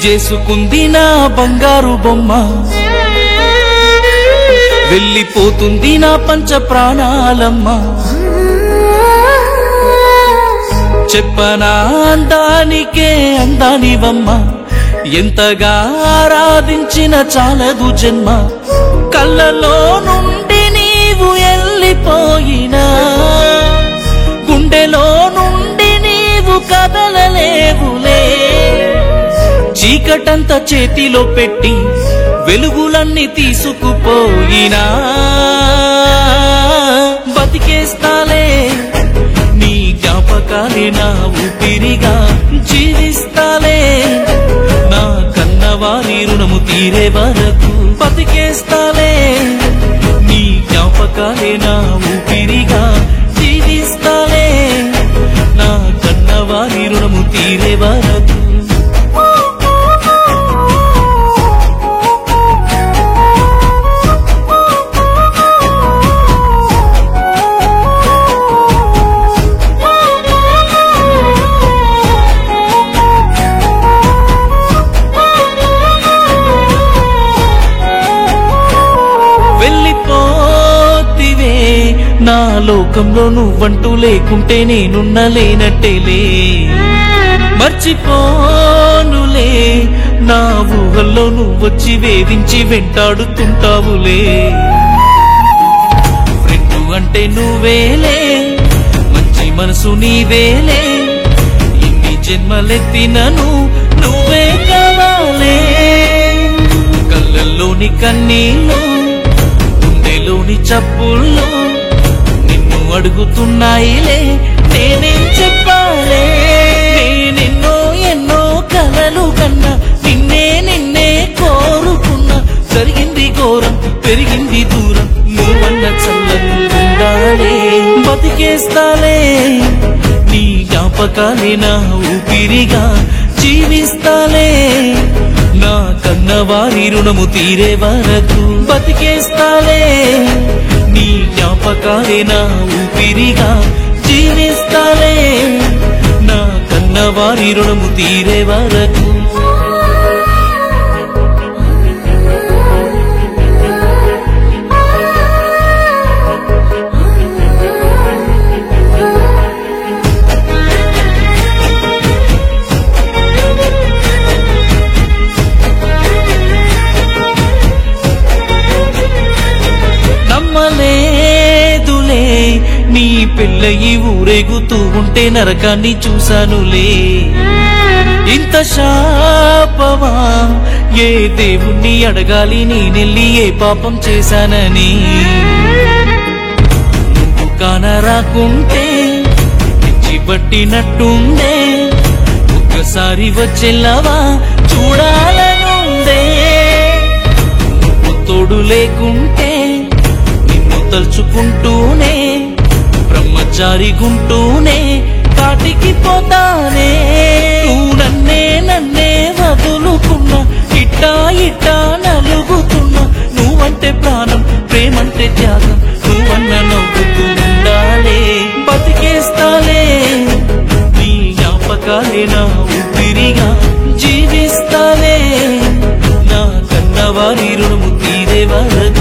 చేసుకుంది నా బంగారు బొమ్మ, వెళ్ళిపోతుంది నా పంచ ప్రాణాలమ్మ. చెప్పనా అందానికే అందానివమ్మ, ఎంతగా ఆరాధించిన చాలదు జన్మ. కళ్ళలో నుండి నీవు వెళ్ళిపోయినా, గుండెలో నుండి నీవు కదలలేవులే. చీకటంత చేతిలో పెట్టి వెలుగులన్నీ తీసుకుపోయినా, బతికేస్తాలే నీ జ్ఞాపకాలే నా ఊపిరిగా జీవిస్తాలే. నా కన్నవారి రుణము తీరే వరకు బతికేస్తాలే నీ జ్ఞాపకాలే నా ఊపిరిగా జీవిస్తాలే. నా కన్నవారి రుణము తీరే వరకు. నా లోకంలో నువ్వంటూ లేకుంటే నేనున్న లేనట్టేలే. మర్చిపోనులే నా ఊహల్లో నువ్వొచ్చి వేధించి వెంటాడుతుంటావులే. ఫ్రెండు అంటే నువ్వేలే, మంచి మనసు నీవేలే. ఇన్ని జన్మలెత్తినను నువ్వే కావాలే. కళ్ళల్లోని కన్నీళ్ళు, గుండెలోని చప్పుళ్ళు అడుగుతున్నాయిలే, నేనేం చెప్పాలే. నేనెన్నో ఎన్నో కలలు కన్నా, నిన్నే కోరుకున్నా. జరిగింది ఘోరం, పెరిగింది దూరం, నువ్వన్న చల్లకుండాలే. బతికేస్తాలే నీ జ్ఞాపకాలే నా ఊపిరిగా జీవిస్తాలే. నా కన్నవారి రుణము తీరే వరకు బతికేస్తాలే నీ జ్ఞాపకాలే నా ఊపిరిగా జీవిస్తాలే. నా కన్నవారి రుణము తీరే వరకు. నమ్మలేదులే నీ పెళ్ళయి ఊరేగుతూ ఉంటే నరకాన్ని చూశానులే. ఇంత శాపమా, ఏ దేవుణ్ణి అడగాలి నేనెళ్ళి ఏ పాపం చేశానని. నువ్వు కానరాకుంటే పిచ్చి పట్టినట్టుందే, ఒక్కసారి వచ్చెళ్ళవా చూడాలనుందే. నువ్వు తోడు లేకుంటే తలుచుకుంటూనే బ్రహ్మచారి గుంటూనే కాటికి పోతానే. నువ్వు నన్నే వదులుకున్నా, ఇట్టా నలుగుతున్నా. నువ్వంటే ప్రాణం, ప్రేమంటే త్యాగం, నువ్వన్న నవ్వుతూ ఉండాలే. బతికేస్తాలే నీ జ్ఞాపకాలే నా ఊపిరిగా జీవిస్తాలే. నా కన్నవారి రుణము తీరే వరకు